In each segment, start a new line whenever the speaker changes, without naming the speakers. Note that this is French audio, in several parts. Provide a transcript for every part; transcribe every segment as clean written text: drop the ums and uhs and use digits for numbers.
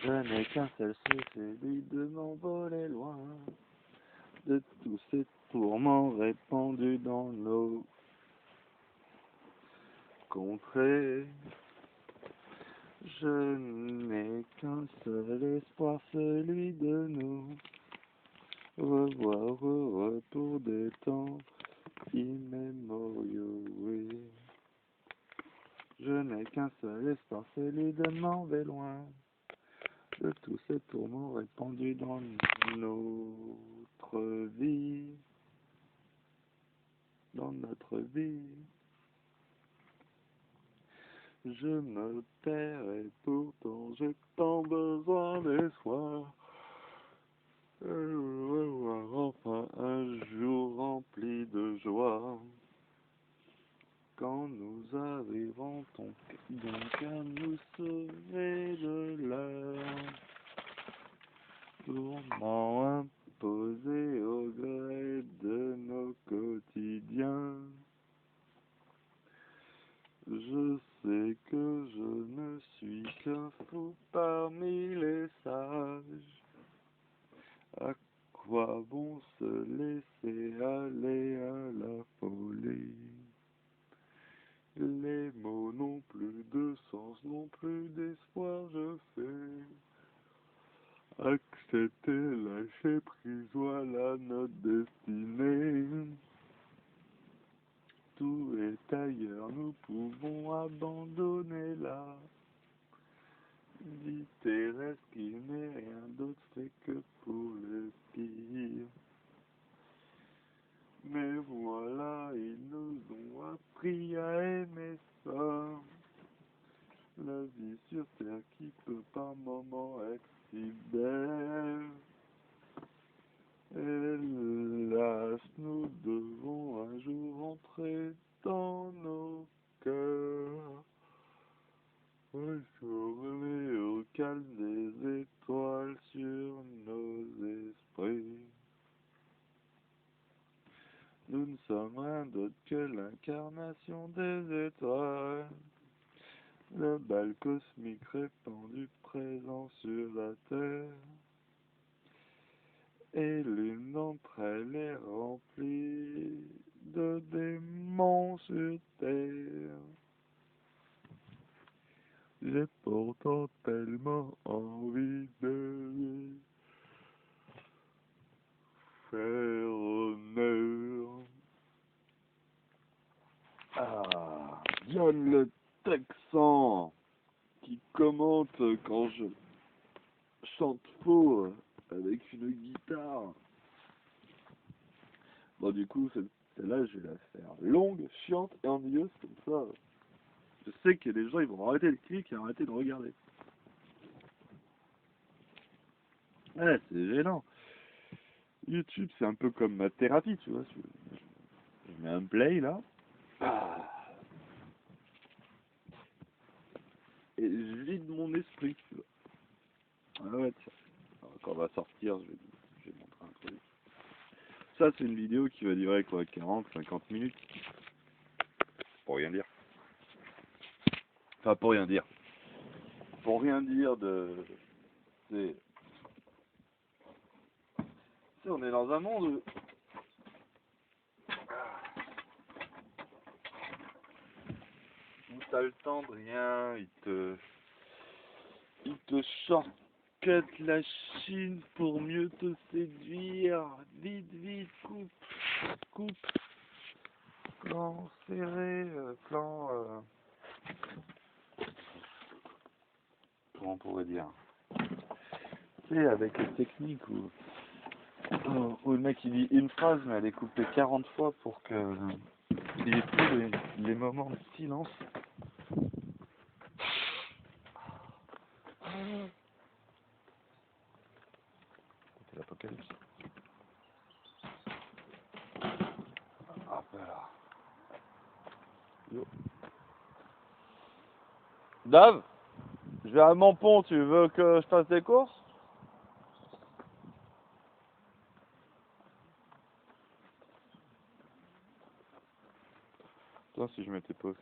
Je n'ai qu'un seul souhait, celui de m'envoler loin de tous ces tourments répandus dans nos contrées. Je n'ai qu'un seul espoir, celui de nous revoir heureux pour des temps immémoriaux, oui. Je n'ai qu'un seul espoir, celui de m'enlever loin de tous ces tourments répandus dans notre vie, dans notre vie. Je me perds et pourtant j'ai tant besoin d'espoir. Revoir enfin un jour rempli de joie. Quand nous arriverons donc à nous sauver de l'air, tourment imposé au gré de nos quotidiens. Je sais que je ne suis qu'un fou parmi les sages. À quoi bon se laisser aller à la folie? Les mots n'ont plus de sens, n'ont plus d'espoir, je fais accepter, lâcher prise, voilà notre destinée. Tout est ailleurs, nous pouvons abandonner la vie terrestre qui n'est rien d'autre fait que pour le pire. Mais voilà, ils nous ont appris à aimer ça. La vie sur terre qui peut par moments être si belle. Hélas, nous devons un jour entrer dans nos cœurs, retourner au calme des étoiles sur nos esprits. Nous ne sommes rien d'autre que l'incarnation des étoiles, le bal cosmique répandu présent sur la terre. Et l'une d'entre elles est remplie de démons sur terre. J'ai pourtant tellement envie de lui faire honneur. Ah, John le Texan qui commente quand je chante faux avec une guitare. Bon, du coup, celle-là, je vais la faire longue, chiante et ennuyeuse, comme ça. Je sais que les gens, ils vont arrêter le clic et arrêter de regarder. Ouais, c'est gênant. YouTube, c'est un peu comme ma thérapie, tu vois. Je mets un play, là. Ah. Et je vide mon esprit, tu vois. Ah ouais, tiens. Alors, quand on va sortir, je vais montrer un truc. Ça, c'est une vidéo qui va durer quoi, 40, 50 minutes. Pour rien dire. Enfin, pour rien dire. Pour rien dire de... Tu sais, on est dans un monde où t'as le temps de rien, il te shortcut la Chine pour mieux te séduire. Vite, vite, coupe. Plan serré, comment on pourrait dire? Tu sais, avec les techniques où le mec il dit une phrase mais elle est coupée 40 fois pour que il n'y ait plus les moments de silence. C'est l'apocalypse. Hop là. Yo. Dave, je vais à Mampont, tu veux que je fasse des courses? Toi, si je m'étais posé.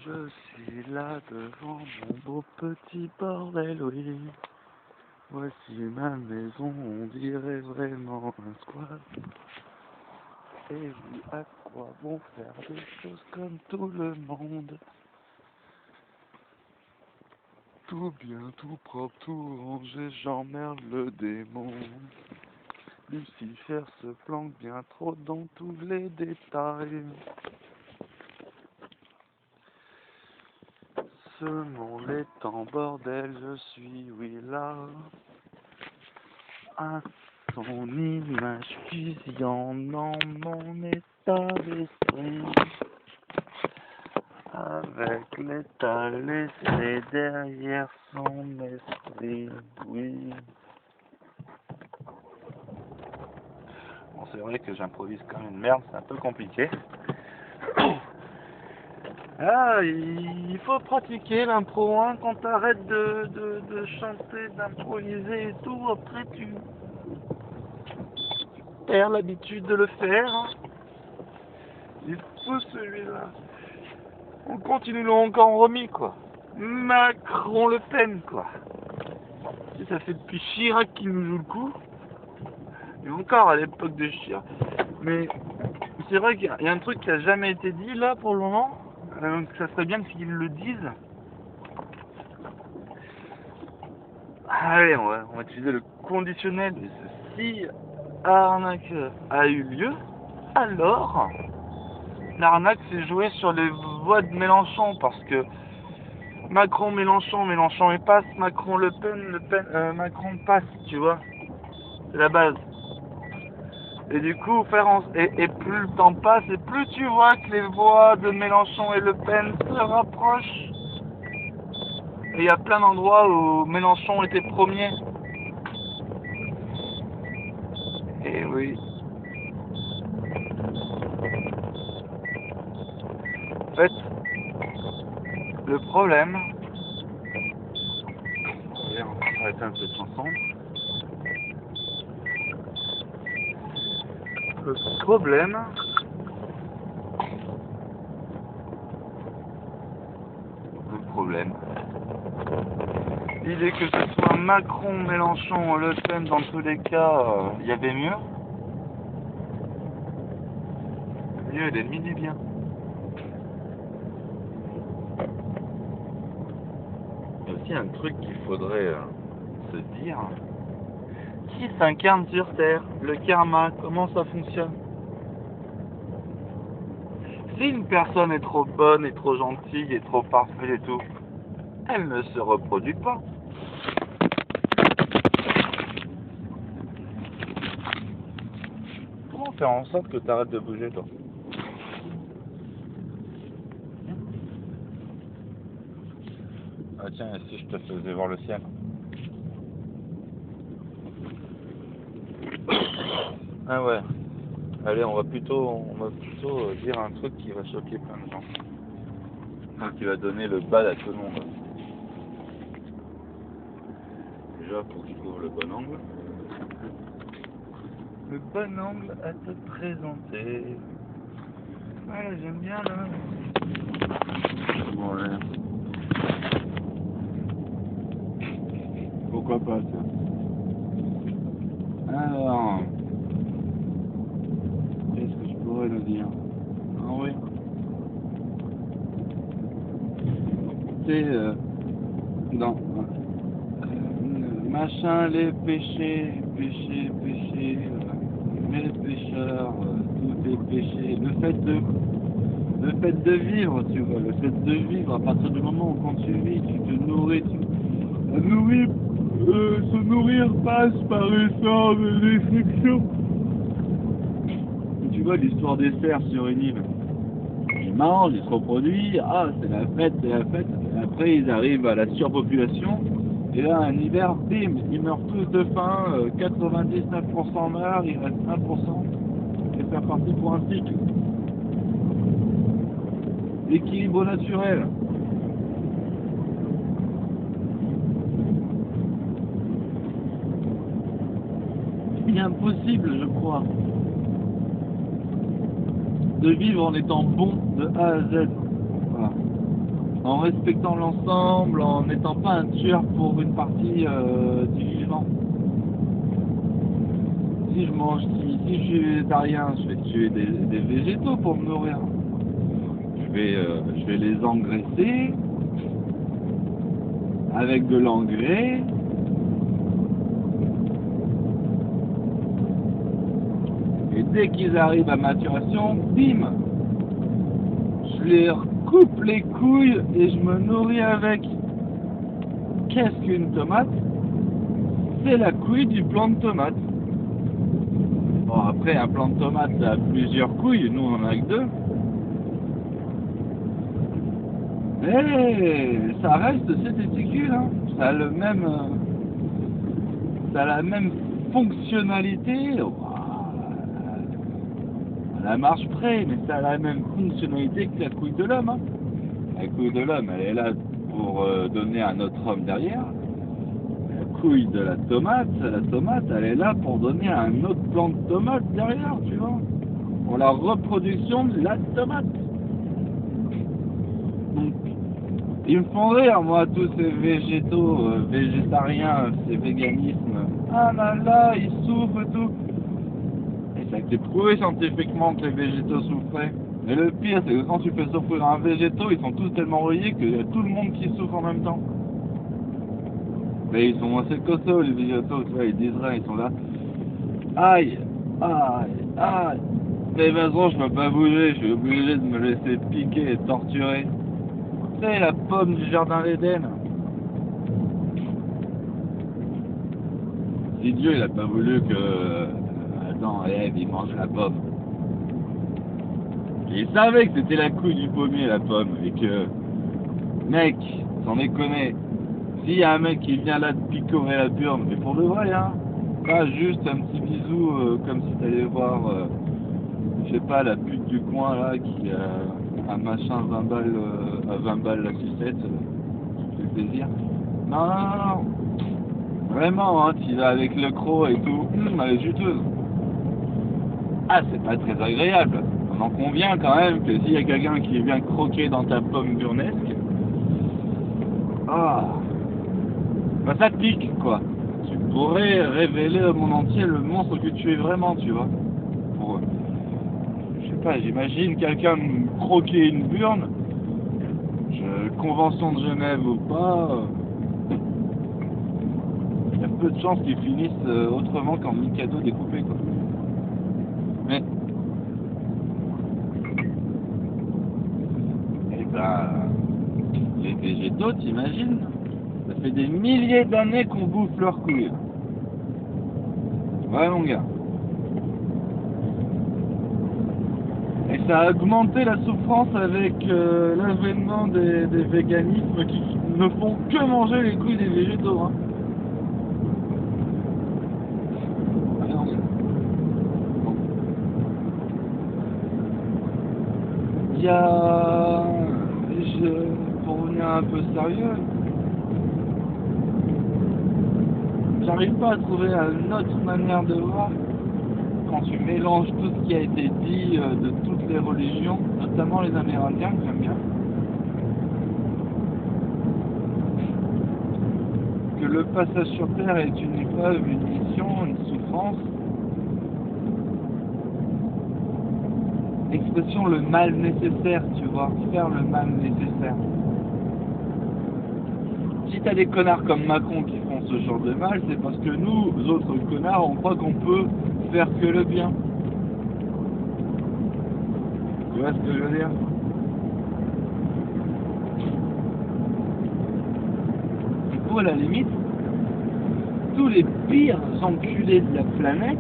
Je suis là devant mon beau petit bordel, oui. Voici ma maison, on dirait vraiment un squat. Et oui, à quoi bon faire des choses comme tout le monde? Tout bien, tout propre, tout rangé, j'emmerde le démon. Lucifer se planque bien trop dans tous les détails. Ce monde est en bordel, je suis, oui, là. À son image fusionnant mon état d'esprit. Avec l'état laissé derrière son esprit, oui. Bon, c'est vrai que j'improvise comme une merde, c'est un peu compliqué. Ah, il faut pratiquer l'impro, hein. Quand t'arrêtes de chanter, d'improviser et tout, après tu perds l'habitude de le faire. Hein. Il faut celui-là. On continue encore en remis, quoi. Macron Le Pen, quoi. Et ça fait depuis Chirac qui nous joue le coup. Et encore à l'époque de Chirac. Mais c'est vrai qu'il y a un truc qui a jamais été dit là pour le moment. Donc ça serait bien qu'ils le disent. Allez, on va utiliser le conditionnel. Si l'arnaque a eu lieu, alors l'arnaque s'est jouée sur les voix de Mélenchon parce que Macron, Mélenchon et passe, Macron, Le Pen, Macron passe, tu vois. C'est la base. Et du coup, et plus le temps passe, et plus tu vois que les voix de Mélenchon et Le Pen se rapprochent. Et il y a plein d'endroits où Mélenchon était premier. Et oui. En fait, le problème... Allez, on va arrêter un peu de chanson. Le problème... L'idée que ce soit Macron, Mélenchon, Le Pen, dans tous les cas, il y avait mieux. Mieux est l'ennemi du bien. Il y a aussi un truc qu'il faudrait se dire. Qui s'incarne sur Terre? Le karma, comment ça fonctionne? Si une personne est trop bonne et trop gentille et trop parfaite et tout, elle ne se reproduit pas. Comment faire en sorte que tu arrêtes de bouger, toi? Ah tiens, et si je te faisais voir le ciel? Ah ouais. Allez, on va plutôt dire un truc qui va choquer plein de gens. Enfin, qui va donner le bal à tout le monde. Déjà, pour que je trouve le bon angle. Le bon angle à te présenter. Ouais, j'aime bien là. Bon, allez. Pourquoi pas ça? Alors, qu'est-ce que je pourrais nous dire? Ah oui. C'est non. Machin, les péchés, mais les pécheurs, tout est péché. Le fait de vivre, tu vois, le fait de vivre, à partir du moment où quand tu vis, tu te nourris, se nourrir passe par une sorte de destruction. Tu vois l'histoire des cerfs sur une île. Ils mangent, ils se reproduisent, ah c'est la fête, et après ils arrivent à la surpopulation, et là un hiver, bim, ils meurent tous de faim, 99% meurent, il reste 1%, et c'est reparti pour un cycle. L'équilibre naturel. Il est impossible, je crois, de vivre en étant bon de A à Z. Voilà.
en respectant l'ensemble, en n'étant pas un tueur pour une partie du vivant. Si je suis végétarien, je vais tuer des végétaux pour me nourrir. Je vais les engraisser avec de l'engrais. Et dès qu'ils arrivent à maturation, bim, je les recoupe les couilles et je me nourris avec. Qu'est-ce qu'une tomate? C'est la couille du plant de tomate. Bon, après, un plant de tomate, ça a plusieurs couilles, nous on en a que 2. Mais ça reste ces testicules, hein. Ça a la même fonctionnalité. À la marche près, mais ça a la même fonctionnalité que la couille de l'homme, hein. La couille de l'homme, elle est là pour donner un autre homme derrière. La couille de la tomate, elle est là pour donner un autre plant de tomate derrière, tu vois. Pour la reproduction de la tomate. Donc, ils me font rire, moi, tous ces végétaux, végétariens, ces véganismes. Ah là là, ils souffrent et tout. Et ça a été prouvé scientifiquement que les végétaux souffraient. Et le pire, c'est que quand tu fais souffrir un végétaux, ils sont tous tellement reliés qu'il y a tout le monde qui souffre en même temps. Mais ils sont assez costauds, les végétaux, tu vois, ils disent rien, ils sont là. Aïe, aïe, aïe. Mais de toute façon, je peux pas bouger, je suis obligé de me laisser piquer et torturer. C'est la pomme du jardin d'Éden. Si Dieu il a pas voulu que Adam et Ève ils mangent la pomme. Il savait que c'était la couille du pommier la pomme et que mec, sans déconner, s'il y a un mec qui vient là te picorer la burne, mais pour de vrai hein, pas juste un petit bisou comme si t'allais voir je sais pas la pute du coin là qui a un machin 20 balles à 20 balles la sucette, ça fait plaisir. Non. Vraiment, hein, tu vas avec le croc et tout, elle est juteuse. Ah, c'est pas très agréable. On en convient quand même que s'il y a quelqu'un qui vient croquer dans ta pomme burnesque, bah ça te pique, quoi. Tu pourrais révéler au monde entier le monstre que tu es vraiment, tu vois. Je sais pas, j'imagine quelqu'un croquer une burne, convention de Genève ou pas, il y a peu de chances qu'ils finissent autrement qu'en Mikado découpé, quoi. Mais les végétaux, t'imagines, ça fait des milliers d'années qu'on bouffe leurs couilles. Ouais mon gars. Et ça a augmenté la souffrance avec l'avènement des véganismes qui ne font que manger les couilles des végétaux, hein. Il y a... pour revenir un peu sérieux, j'arrive pas à trouver une autre manière de voir quand tu mélanges tout ce qui a été dit de toutes les religions, notamment les Amérindiens que j'aime bien, que le passage sur Terre est une épreuve, une mission, une souffrance. L'expression le mal nécessaire, tu vois, faire le mal nécessaire. Si t'as des connards comme Macron qui font ce genre de mal, c'est parce que nous, autres connards, on croit qu'on peut faire que le bien. Tu vois ce que je veux dire? Du coup, à la limite, tous les pires enculés de la planète,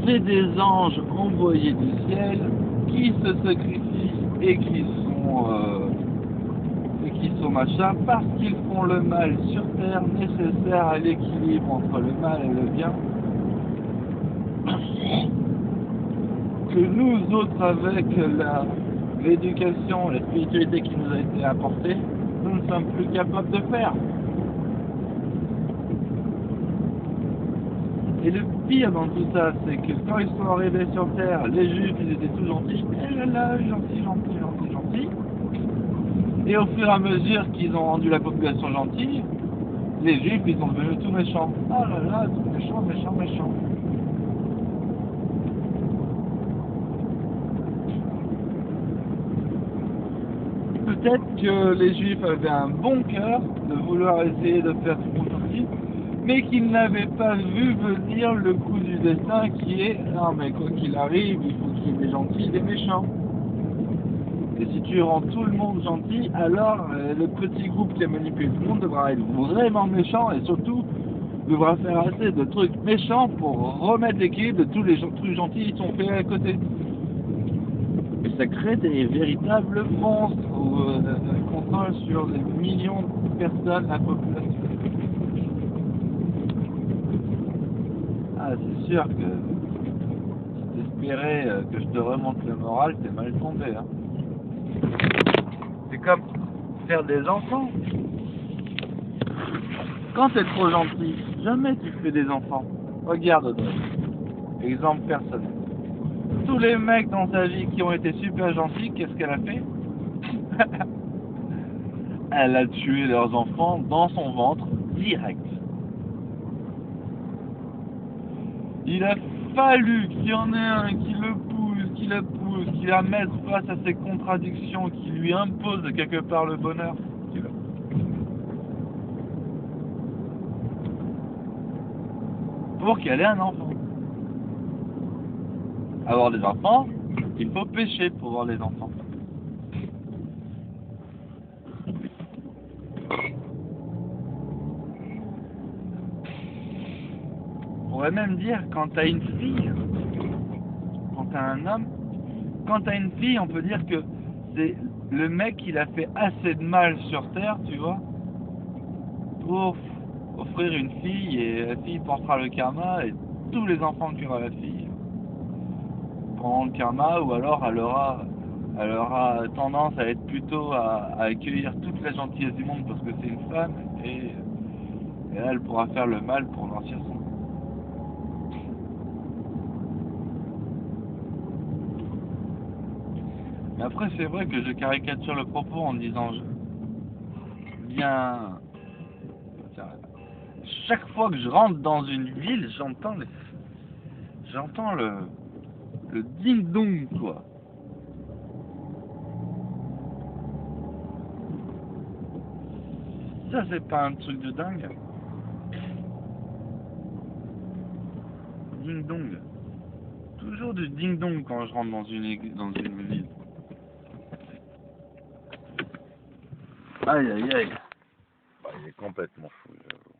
c'est des anges envoyés du ciel qui se sacrifient et qui sont machin parce qu'ils font le mal sur terre nécessaire à l'équilibre entre le mal et le bien. Que nous autres, avec l'éducation, la spiritualité qui nous a été apportée, nous ne sommes plus capables de faire. Et le pire dans tout ça, c'est que quand ils sont arrivés sur Terre, les Juifs, ils étaient tous gentils. Et là, gentils. Et au fur et à mesure qu'ils ont rendu la population gentille, les Juifs, ils sont devenus tout méchants. Oh là, tout méchants. Peut-être que les Juifs avaient un bon cœur de vouloir essayer de faire tout le monde gentil, mais qu'ils n'avaient pas vu venir le coup du destin qui est non mais quoi qu'il arrive, il faut qu'il y ait des gentils et des méchants. Et si tu rends tout le monde gentil, alors le petit groupe qui a manipulé tout le monde devra être vraiment méchant et surtout devra faire assez de trucs méchants pour remettre l'équilibre de tous les trucs gentils qui sont faits à côté. Et ça crée des véritables monstres où contrôle sur des millions de personnes, la population. Ah, c'est sûr que si t'espérais que je te remonte le moral, t'es mal tombé. Hein. C'est comme faire des enfants. Quand t'es trop gentil, jamais tu fais des enfants. Regarde, Audrey. Exemple personnel. Tous les mecs dans sa vie qui ont été super gentils, qu'est-ce qu'elle a fait? Elle a tué leurs enfants dans son ventre, direct. Il a fallu qu'il y en ait un qui le pousse, qui la pousse, qui la mette face à ses contradictions, qui lui impose de quelque part le bonheur. Pour qu'elle ait un enfant. Avoir des enfants, il faut pécher pour avoir des enfants. On pourrait même dire quand t'as une fille, quand t'as un homme, quand t'as une fille, on peut dire que c'est le mec qui l'a fait assez de mal sur Terre, tu vois, pour offrir une fille et la fille portera le karma et tous les enfants qu'aura la fille prendront le karma ou alors elle aura tendance à être plutôt à accueillir toute la gentillesse du monde parce que c'est une femme et là elle pourra faire le mal pour noircir son. Mais après c'est vrai que je caricature le propos en disant bien. Chaque fois que je rentre dans une ville, j'entends le ding-dong, quoi. Ça, c'est pas un truc de dingue. Ding-dong. Toujours du ding-dong quand je rentre dans une ville. Aïe, aïe, aïe. Bah, il est complètement fou, j'avoue.